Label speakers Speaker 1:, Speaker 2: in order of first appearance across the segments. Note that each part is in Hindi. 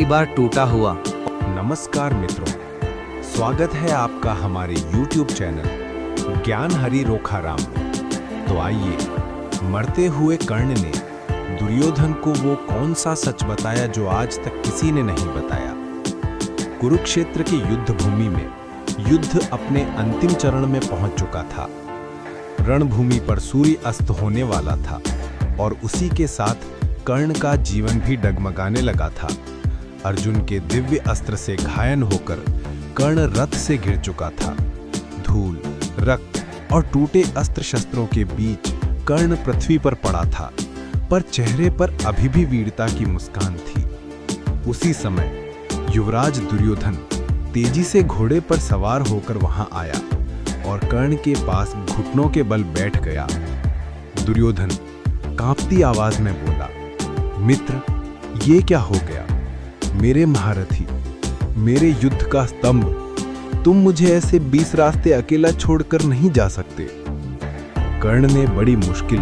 Speaker 1: बार टूटा हुआ।
Speaker 2: नमस्कार मित्रों, स्वागत है आपका हमारे YouTube चैनल ज्ञान हरि रोखाराम में। तो आइए, मरते हुए कर्ण ने दुर्योधन को वो कौन सा सच बताया जो आज तक किसी ने नहीं बताया। कुरुक्षेत्र की युद्ध भूमि में युद्ध अपने अंतिम चरण में पहुंच चुका था। रणभूमि पर सूर्य अस्त होने वाला था और उसी के साथ कर्ण का जीवन भी डगमगाने लगा था। अर्जुन के दिव्य अस्त्र से घायल होकर कर्ण रथ से गिर चुका था। धूल, रक्त और टूटे अस्त्र शस्त्रों के बीच कर्ण पृथ्वी पर पड़ा था, पर चेहरे पर अभी भी वीरता की मुस्कान थी। उसी समय युवराज दुर्योधन तेजी से घोड़े पर सवार होकर वहां आया और कर्ण के पास घुटनों के बल बैठ गया। दुर्योधन कांपती आवाज में बोला, मित्र, ये क्या हो गया? मेरे महारथी, मेरे युद्ध का स्तंभ, तुम मुझे ऐसे 20 रास्ते अकेला छोड़कर नहीं जा सकते। कर्ण ने बड़ी मुश्किल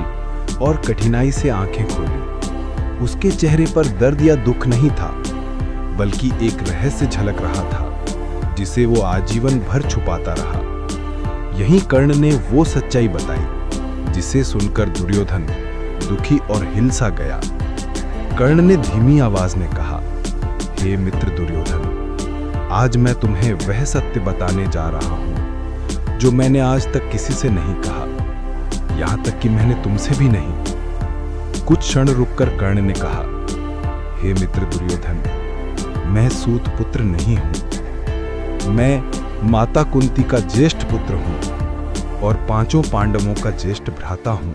Speaker 2: और कठिनाई से आंखें खोली। उसके चेहरे पर दर्द या दुख नहीं था, बल्कि एक रहस्य झलक रहा था जिसे वो आजीवन भर छुपाता रहा। यहीं कर्ण ने वो सच्चाई बताई जिसे सुनकर दुर्योधन दुखी और हिलसा गया। कर्ण ने धीमी आवाज में कहा, हे मित्र दुर्योधन, आज मैं तुम्हें वह सत्य बताने जा रहा हूं जो मैंने आज तक किसी से नहीं कहा, यहां तक कि मैंने तुमसे भी नहीं। कुछ क्षण रुककर कर्ण ने कहा, हे मित्र दुर्योधन, मैं सूत पुत्र नहीं हूं। मैं माता कुंती का ज्येष्ठ पुत्र हूं और 5 पांडवों का ज्येष्ठ भ्राता हूं।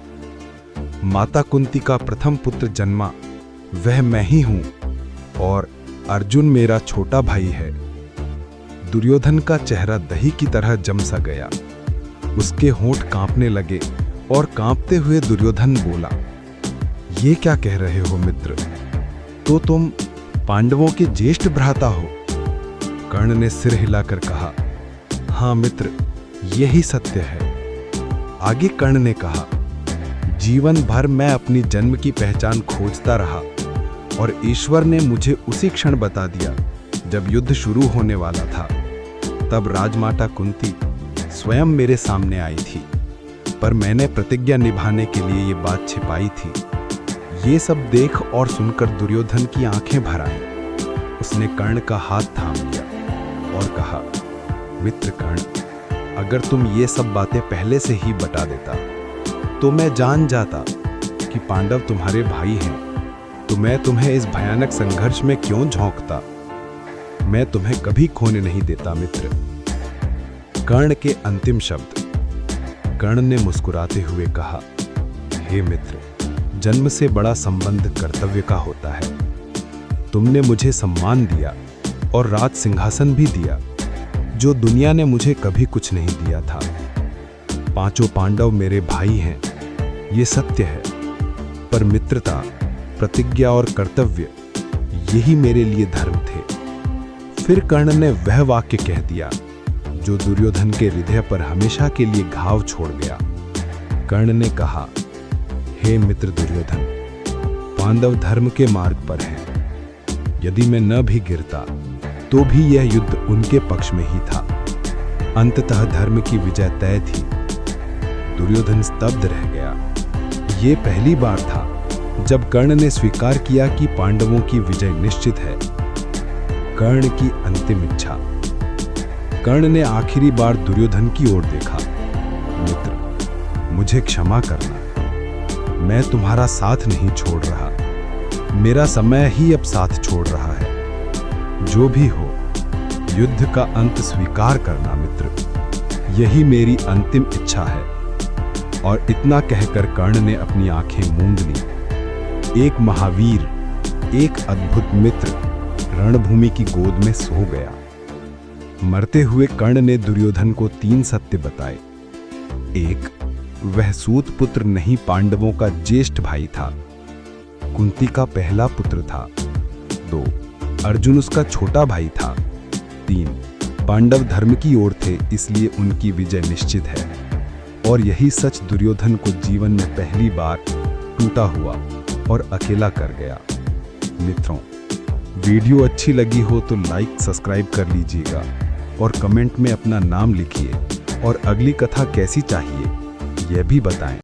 Speaker 2: माता कुंती का प्रथम पुत्र जन्मा वह मैं ही हूं और अर्जुन मेरा छोटा भाई है। दुर्योधन का चेहरा दही की तरह जम सा गया। उसके होंठ कांपने लगे और कांपते हुए दुर्योधन बोला, ये क्या कह रहे हो मित्र? तो तुम पांडवों के ज्येष्ठ भ्राता हो? कर्ण ने सिर हिलाकर कहा, हाँ मित्र, यही सत्य है। आगे कर्ण ने कहा, जीवन भर मैं अपनी जन्म की पहचान खोजता रहा और ईश्वर ने मुझे उसी क्षण बता दिया जब युद्ध शुरू होने वाला था। तब राजमाता कुंती स्वयं मेरे सामने आई थी, पर मैंने प्रतिज्ञा निभाने के लिए ये बात छिपाई थी। ये सब देख और सुनकर दुर्योधन की आंखें भर आईं। उसने कर्ण का हाथ थाम लिया और कहा, मित्र कर्ण, अगर तुम ये सब बातें पहले से ही बता देता तो मैं जान जाता कि पांडव तुम्हारे भाई हैं, तो मैं तुम्हें इस भयानक संघर्ष में क्यों झोंकता? मैं तुम्हें कभी खोने नहीं देता मित्र। कर्ण के अंतिम शब्द। कर्ण ने मुस्कुराते हुए कहा, हे मित्र, जन्म से बड़ा संबंध कर्तव्य का होता है। तुमने मुझे सम्मान दिया और राज सिंहासन भी दिया, जो दुनिया ने मुझे कभी कुछ नहीं दिया था। 5 पांडव मेरे भाई हैं, ये सत्य है, पर मित्रता, प्रतिज्ञा और कर्तव्य, यही मेरे लिए धर्म थे। फिर कर्ण ने वह वाक्य कह दिया जो दुर्योधन के हृदय पर हमेशा के लिए घाव छोड़ गया। कर्ण ने कहा, हे मित्र दुर्योधन, पांडव धर्म के मार्ग पर हैं। यदि मैं न भी गिरता तो भी यह युद्ध उनके पक्ष में ही था। अंततः धर्म की विजय तय थी। दुर्योधन स्तब्ध रह गया। ये पहली बार था जब कर्ण ने स्वीकार किया कि पांडवों की विजय निश्चित है। कर्ण की अंतिम इच्छा। कर्ण ने आखिरी बार दुर्योधन की ओर देखा। मित्र, मुझे क्षमा करना। मैं तुम्हारा साथ नहीं छोड़ रहा। मेरा समय ही अब साथ छोड़ रहा है। जो भी हो, युद्ध का अंत स्वीकार करना मित्र। यही मेरी अंतिम इच्छा है। और इतना कहकर कर्ण ने अपनी आंखें मूंद ली। एक महावीर, एक अद्भुत मित्र रणभूमि की गोद में सो गया। मरते हुए कर्ण ने दुर्योधन को 3 सत्य बताए। 1, वह सूत पुत्र नहीं पांडवों का ज्येष्ठ भाई था, कुंती का पहला पुत्र था। 2, अर्जुन उसका छोटा भाई था। 3, पांडव धर्म की ओर थे, इसलिए उनकी विजय निश्चित है। और यही सच दुर्योधन को जीवन में पहली बार टूटा हुआ और अकेला कर गया। मित्रों, वीडियो अच्छी लगी हो तो लाइक सब्सक्राइब कर लीजिएगा और कमेंट में अपना नाम लिखिए और अगली कथा कैसी चाहिए यह भी बताएं।